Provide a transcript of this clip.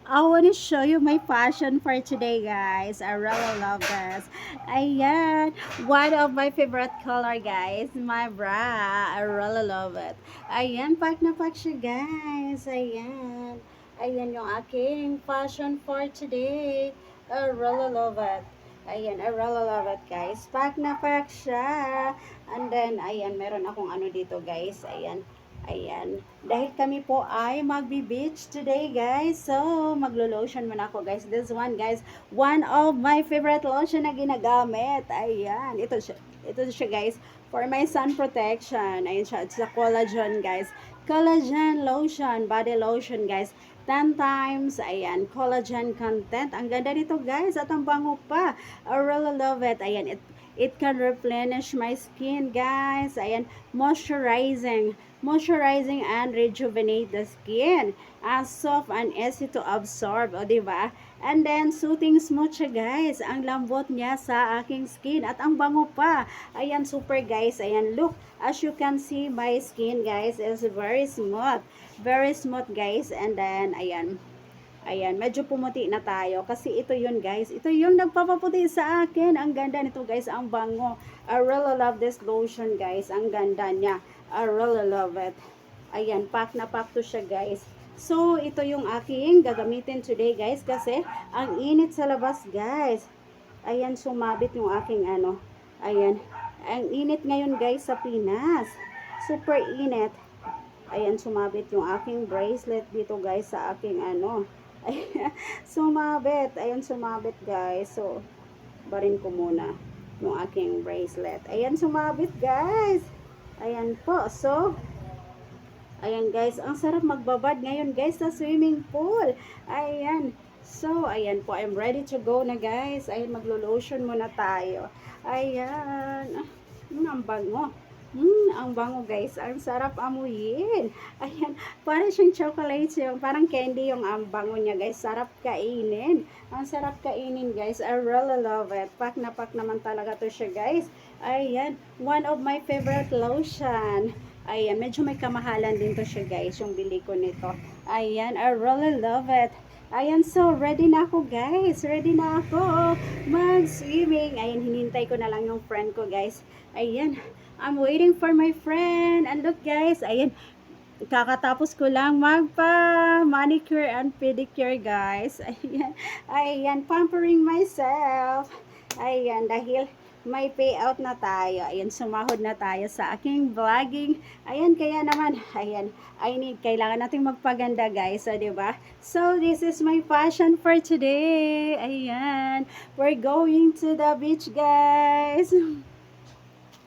I want to show you my fashion for today, guys. I really love this. Ayan. One of my favorite color, guys. My bra. I really love it. Ayan. Pack na pack siya, guys. Ayan. Ayan yung aking fashion for today. I really love it. Ayan. I really love it, guys. Pack na pack siya. And then, ayan. Meron akong ano dito, guys. Ayan. Ayan. Dahil kami po ay magbi-beach today, guys. So, maglo-lotion muna ako, guys. This one, guys, one of my favorite lotion na ginagamit. Ayan. Ito siya, guys, for my sun protection. Ayan siya. It's a collagen, guys. Collagen lotion, body lotion, guys. 10 times, ayan, collagen content. Ang ganda nito, guys. At ang bango pa. I really love it. Ayan, it can replenish my skin, guys. Ayan, moisturizing and rejuvenate the skin. Soft and easy to absorb, o diba? And then, soothing smooth siya, guys. Ang lambot niya sa aking skin. At ang bango pa. Ayan, super, guys. Ayan, look. As you can see, my skin, guys, is very smooth. Very smooth, guys. And then, ayan. Ayan, medyo pumuti na tayo. Kasi ito yun, guys. Ito yung nagpapaputi sa akin. Ang ganda nito, guys. Ang bango. I really love this lotion, guys. Ang ganda niya. I really love it. Ayan, pack na pack to siya, guys. So, ito yung aking gagamitin today, guys. Kasi, ang init sa labas, guys. Ayan, sumabit yung aking ano. Ayan. Ang init ngayon, guys, sa Pinas. Super init. Ayan, sumabit yung aking bracelet dito, guys, sa aking ano. Ayan, sumabit. Ayan, sumabit, guys. So, barin ko muna yung aking bracelet. Ayan, sumabit, guys. Ayan po. So, ayan, guys. Ang sarap magbabad ngayon, guys, sa swimming pool. Ayan. So, ayan po. I'm ready to go na, guys. Ayan, maglo-lotion muna tayo. Ayan. Ang bango. Ang bango, guys. Ang sarap amuyin. Ayan, parang siyang chocolate yung, parang candy yung ang bango niya, guys. Sarap kainin. Ang sarap kainin, guys. I really love it. Pack na pack naman talaga to siya, guys. Ayan, one of my favorite lotion. Ayan, medyo may kamahalan din to siya, guys, yung bili ko nito. Ayan, I really love it. Ayan, so ready na ako, guys. Ready na ako mag-swimming. Ayan, hinintay ko na lang yung friend ko, guys. Ayan, I'm waiting for my friend. And look, guys, ayan, kakatapos ko lang magpa-manicure and pedicure, guys. Ayan, ayan, pampering myself. Ayan, dahil may payout na tayo. Ayan, sumahod na tayo sa aking vlogging. Ayan, kaya naman, ayan, kailangan nating magpaganda, guys. So, diba? So, this is my fashion for today. Ayan, we're going to the beach, guys.